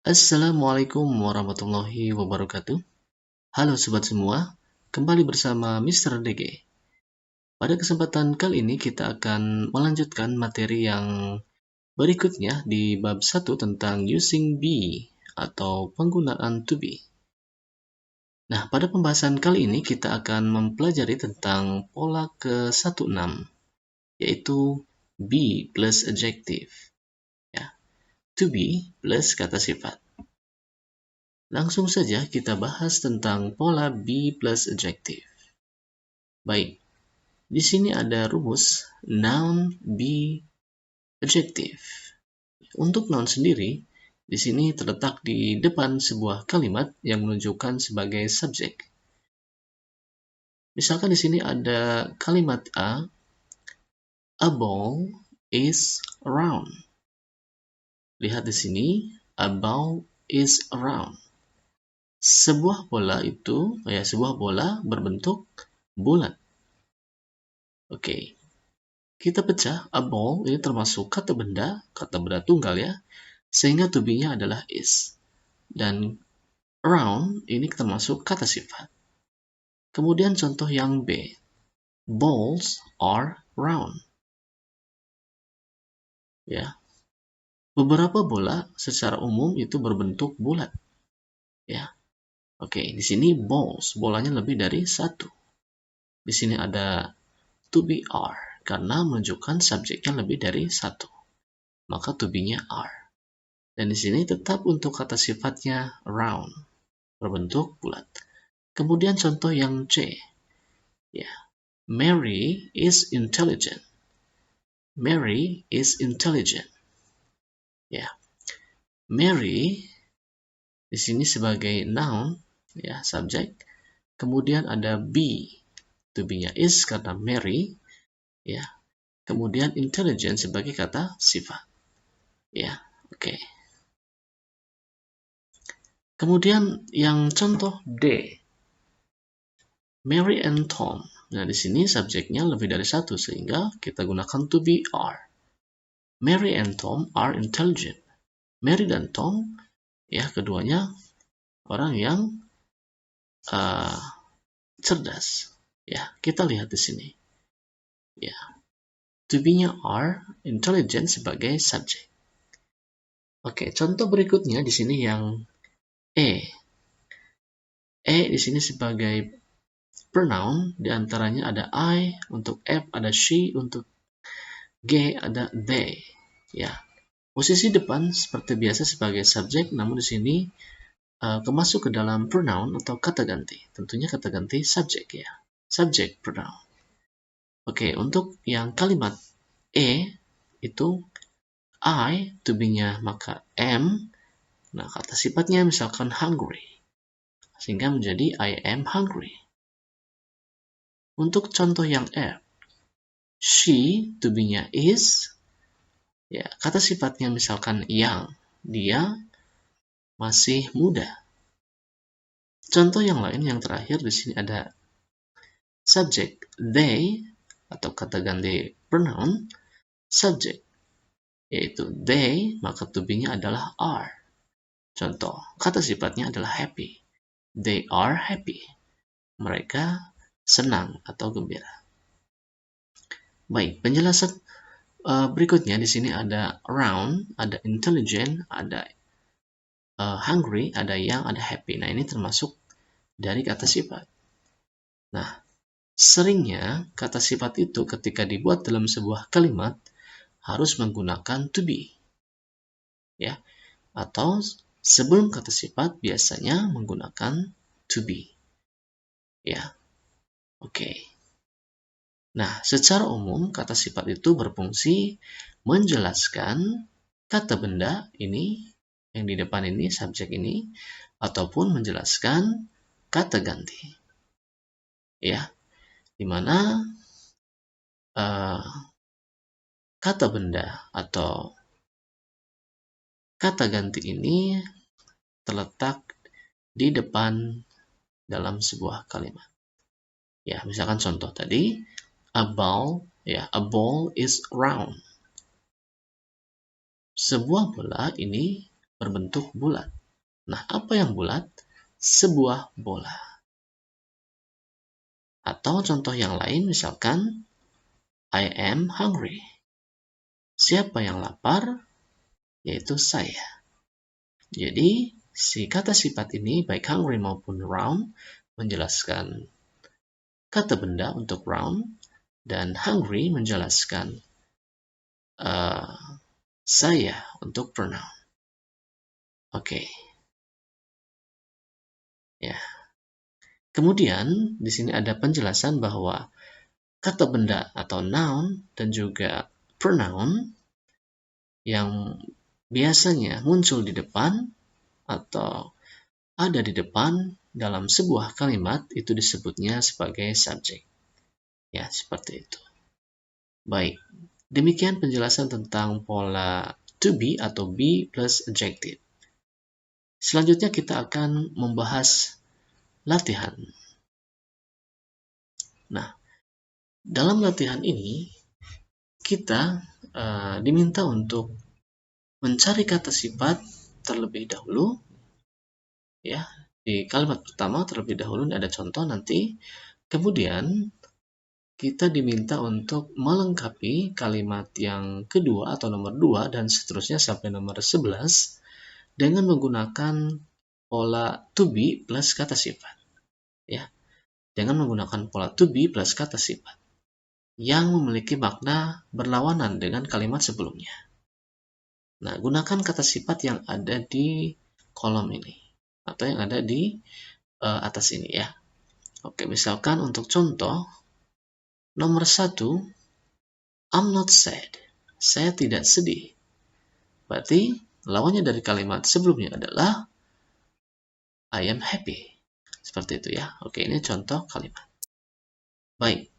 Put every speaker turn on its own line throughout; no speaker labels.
Assalamualaikum warahmatullahi wabarakatuh. Halo sobat semua, kembali bersama Mr. DG. Pada kesempatan kali ini kita akan melanjutkan materi yang berikutnya di bab 1 tentang using be atau penggunaan to be. Nah, pada pembahasan kali ini kita akan mempelajari tentang pola ke-16, yaitu be plus adjective. Ya, to be plus kata sifat. Langsung saja kita bahas tentang pola be plus adjective. Baik, di sini ada rumus noun be adjective. Untuk noun sendiri, di sini terletak di depan sebuah kalimat yang menunjukkan sebagai subjek. Misalkan di sini ada kalimat A ball is round. Lihat di sini, a ball is round. Sebuah bola berbentuk bulat. Oke. Kita pecah a ball ini termasuk kata benda tunggal ya. Sehingga to be-nya adalah is. Dan round ini termasuk kata sifat. Kemudian contoh yang B. Balls are round. Ya. Beberapa bola secara umum itu berbentuk bulat. Ya. Oke, di sini balls, bolanya lebih dari satu. Di sini ada to be are, karena menunjukkan subjeknya lebih dari satu. Maka to be-nya are. Dan di sini tetap untuk kata sifatnya round, berbentuk bulat. Kemudian contoh yang C. Ya. Mary is intelligent. Mary is intelligent. Ya. Mary di sini sebagai noun, ya, subjek. Kemudian ada be. To be-nya is karena Mary, ya. Kemudian intelligent sebagai kata sifat. Ya, oke. Kemudian yang contoh D. Mary and Tom. Nah, di sini subjeknya lebih dari satu sehingga kita gunakan to be are. Mary and Tom are intelligent. Mary dan Tom, ya, keduanya orang yang cerdas. Ya, kita lihat di sini. Ya, to be-nya are, intelligent sebagai subjek. Oke, contoh berikutnya di sini yang E. E di sini sebagai pronoun, diantaranya ada I, untuk F ada she, untuk G ada they. Ya, posisi depan seperti biasa sebagai subjek, namun di sini masuk ke dalam pronoun atau kata ganti. Tentunya kata ganti subjek ya. Subject pronoun. Oke, untuk yang kalimat E itu I, to be-nya maka am. Nah, kata sifatnya misalkan hungry. Sehingga menjadi I am hungry. Untuk contoh yang F, she, to be-nya is. Ya, kata sifatnya misalkan young. Dia masih muda. Contoh yang lain yang terakhir di sini ada subject they atau kata ganti pronoun subject, yaitu they, maka to be-nya adalah are. Contoh, kata sifatnya adalah happy. They are happy. Mereka senang atau gembira. Baik, penjelasan berikutnya di sini ada round, ada intelligent, ada hungry, ada young, ada happy. Nah, ini termasuk dari kata sifat. Nah, seringnya kata sifat itu ketika dibuat dalam sebuah kalimat harus menggunakan to be. Ya. Atau sebelum kata sifat biasanya menggunakan to be. Ya. Oke. Nah, secara umum kata sifat itu berfungsi menjelaskan kata benda ini yang di depan ini, subjek ini, ataupun menjelaskan kata ganti. Ya. Di mana kata benda atau kata ganti ini terletak di depan dalam sebuah kalimat. Ya, misalkan contoh tadi, a ball is round. Sebuah bola ini berbentuk bulat. Nah, apa yang bulat? Sebuah bola. Atau contoh yang lain misalkan, I am hungry. Siapa yang lapar? Yaitu saya. Jadi, si kata sifat ini, baik hungry maupun round, menjelaskan kata benda untuk round, dan hungry menjelaskan saya untuk pronoun. Oke. Ya. Kemudian di sini ada penjelasan bahwa kata benda atau noun dan juga pronoun yang biasanya muncul di depan atau ada di depan dalam sebuah kalimat itu disebutnya sebagai subjek. Ya, seperti itu. Baik, demikian penjelasan tentang pola to be atau be plus adjective. Selanjutnya kita akan membahas latihan. Nah, dalam latihan ini kita diminta untuk mencari kata sifat terlebih dahulu. Ya, di kalimat pertama terlebih dahulu ada contoh nanti. Kemudian kita diminta untuk melengkapi kalimat yang kedua atau nomor 2 dan seterusnya sampai nomor 11 dengan menggunakan pola to be plus kata sifat. Ya, dengan menggunakan pola to be plus kata sifat yang memiliki makna berlawanan dengan kalimat sebelumnya. Nah, gunakan kata sifat yang ada di kolom ini atau yang ada di atas ini ya. Oke, misalkan untuk contoh nomor 1, I'm not sad. Saya tidak sedih. Berarti lawannya dari kalimat sebelumnya adalah I am happy. Seperti itu ya. Oke, ini contoh kalimat. Baik.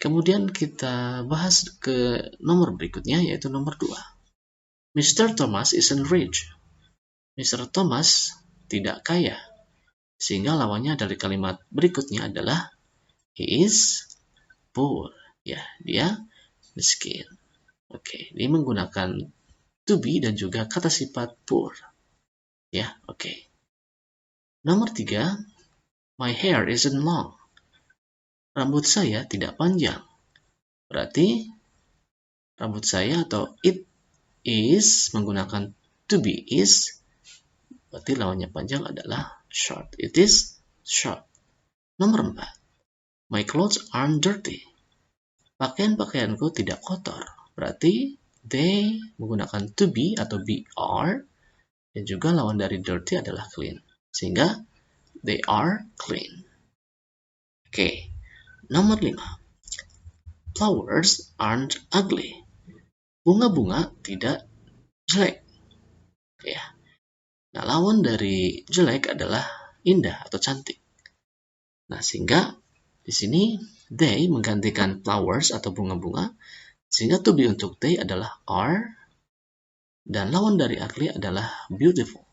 Kemudian kita bahas ke nomor berikutnya, yaitu nomor 2. Mr. Thomas isn't rich. Mr. Thomas tidak kaya. Sehingga lawannya dari kalimat berikutnya adalah he is poor. Ya, dia miskin. Oke, ini menggunakan to be dan juga kata sifat poor. Ya, oke. Nomor 3, my hair isn't long. Rambut saya tidak panjang. Berarti rambut saya atau it is menggunakan to be is, berarti lawannya panjang adalah short. It is short. Nomor 4, my clothes aren't dirty. Pakaian-pakaianku tidak kotor. Berarti they menggunakan to be atau be are, dan juga lawan dari dirty adalah clean. Sehingga they are clean. Oke. Nomor 5. Flowers aren't ugly. Bunga-bunga tidak jelek. Ya. Nah, lawan dari jelek adalah indah atau cantik. Nah, sehingga di sini they menggantikan flowers atau bunga-bunga, sehingga to be untuk they adalah are, dan lawan dari ugly adalah beautiful.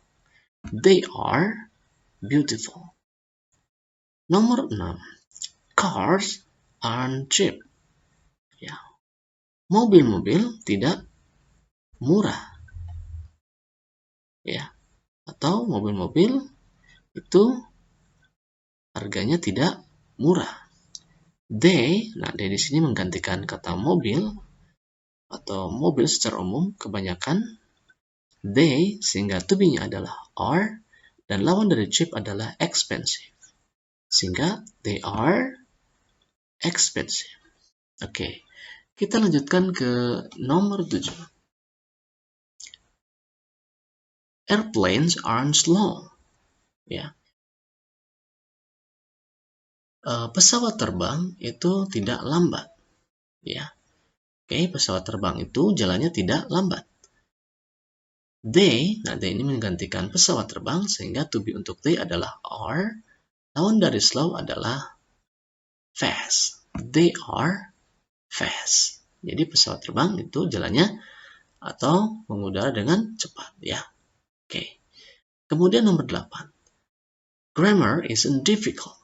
They are beautiful. Nomor 6. Cars aren't cheap. Ya. Mobil-mobil tidak murah. Ya. Atau mobil-mobil itu harganya tidak murah. They, nah they di sini menggantikan kata mobil atau mobil secara umum kebanyakan they, sehingga to be-nya adalah are, dan lawan dari cheap adalah expensive. Sehingga they are expensive. Oke. Kita lanjutkan ke nomor 7. Airplanes aren't slow. Ya. Pesawat terbang itu tidak lambat. Ya. Oke, pesawat terbang itu jalannya tidak lambat. They, nah they ini menggantikan pesawat terbang, sehingga to be untuk they adalah are. Lawan dari slow adalah fast. They are fast. Jadi pesawat terbang itu jalannya atau mengudara dengan cepat ya. Oke. Kemudian nomor 8. Grammar isn't difficult.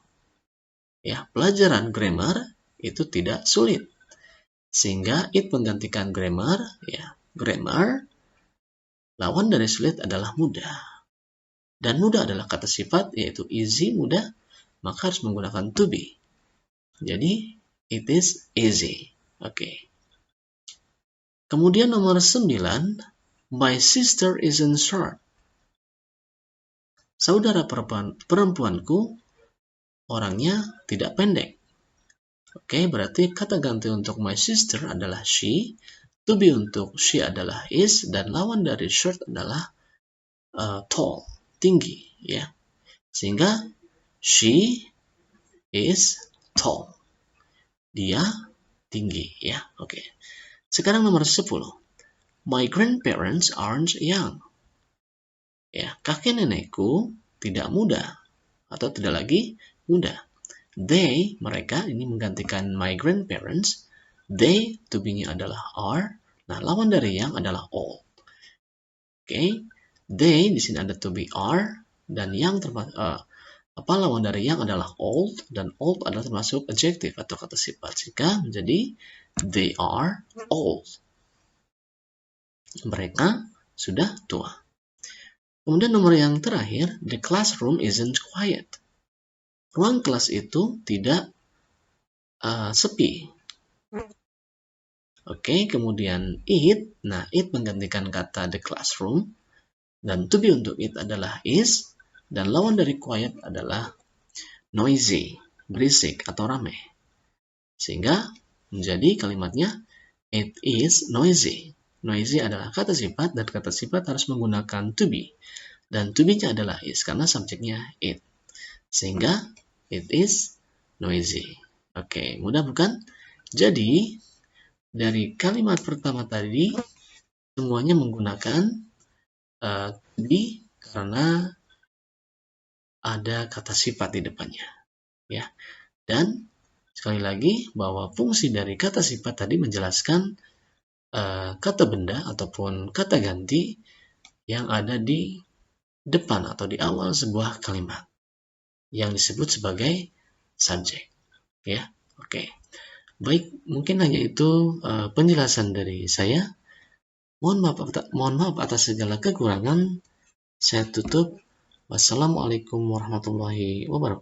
Ya, pelajaran grammar itu tidak sulit. Sehingga it menggantikan grammar ya. Grammar Lawan dari sulit adalah mudah. Dan mudah adalah kata sifat, yaitu easy, mudah, maka harus menggunakan to be. Jadi, it is easy. Oke. Kemudian nomor 9, my sister isn't short. Saudara perempuanku orangnya tidak pendek. Oke, berarti kata ganti untuk my sister adalah she, to be untuk she adalah is, dan lawan dari short adalah tall, tinggi, ya. Sehingga she is tall. Dia tinggi, ya. Oke. Sekarang nomor 10. My grandparents aren't young. Ya, kakek nenekku tidak muda atau tidak lagi muda. They, mereka, ini menggantikan my grandparents. They, to be-nya adalah are. Nah, lawan dari yang adalah old. Oke. They, di sini ada to be are. Dan yang lawan dari yang adalah old. Dan old adalah termasuk adjective atau kata sifat. Sehingga menjadi they are old. Mereka sudah tua. Kemudian nomor yang terakhir, the classroom isn't quiet. Ruang kelas itu tidak sepi. Oke, kemudian it. Nah, it menggantikan kata the classroom. Dan to be untuk it adalah is. Dan lawan dari quiet adalah noisy, berisik atau ramai. Sehingga menjadi kalimatnya it is noisy. Noisy adalah kata sifat dan kata sifat harus menggunakan to be. Dan to be-nya adalah is karena subjeknya it. Sehingga it is noisy. Oke, mudah bukan? Jadi, dari kalimat pertama tadi, semuanya menggunakan to be karena ada kata sifat di depannya. Ya. Dan, sekali lagi, bahwa fungsi dari kata sifat tadi menjelaskan kata benda ataupun kata ganti yang ada di depan atau di awal sebuah kalimat yang disebut sebagai subjek. Ya, oke. Baik, mungkin hanya itu penjelasan dari saya. Mohon maaf atas segala kekurangan. Saya tutup. Wassalamualaikum warahmatullahi wabarakatuh.